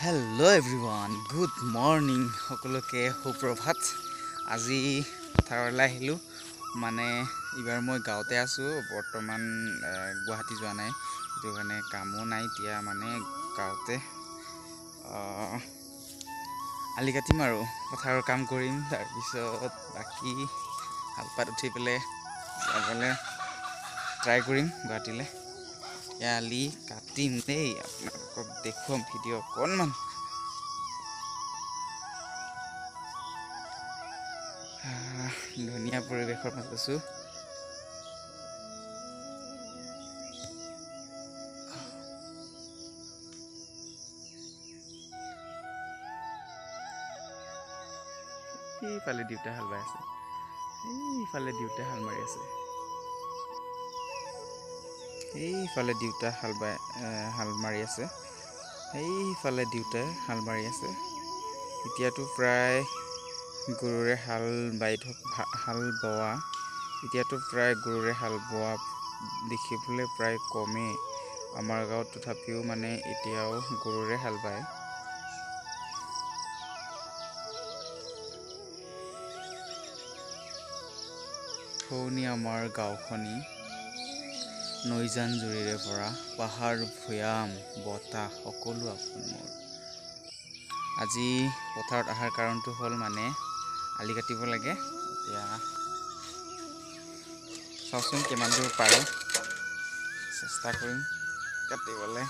Hello' everyone, good morning সকলোকে সুপ্ৰভাত। আজি পথাৰলৈ আহিলোঁ। মানে এইবাৰ মই গাঁৱতে আছোঁ বৰ্তমান, গুৱাহাটী যোৱা নাই। সেইটো কাৰণে কামো নাই এতিয়া, মানে গাঁৱতে আলি কাটিম আৰু পথাৰৰ কাম কৰিম। তাৰপিছত বাকী হালপাত উঠি পেলাই যাবলৈ ট্ৰাই কৰিম গুৱাহাটীলৈ। আলি কাটিম দেই, আপোনালোকক দেখুৱাম ভিডিঅ' অকণমান। ধুনীয়া পৰিৱেশৰ মাজত আছোঁ। এইফালে দেউতা হাল বাই আছে, এইফালে দেউতা হাল মাৰি আছে, এইফালে দেউতা হাল মাৰি আছে, এইফালে দেউতাই হাল মাৰি আছে। এতিয়াতো প্ৰায় গৰুৰে হাল বোৱা দেখিবলৈ প্ৰায় কমেই আমাৰ গাঁৱত। তথাপিও মানে এতিয়াও গৰুৰে হাল বায়। শুৱনি আমাৰ গাঁওখনি, নৈজান জুৰিৰে ভৰা, পাহাৰ ভৈয়াম বতাহ সকলো আপোন মোৰ। আজি পথাৰত অহাৰ কাৰণটো হ'ল মানে আলি কাটিব লাগে। এতিয়া চাওঁচোন কিমান দূৰ পাৰোঁ, চেষ্টা কৰিম কাটিবলৈ।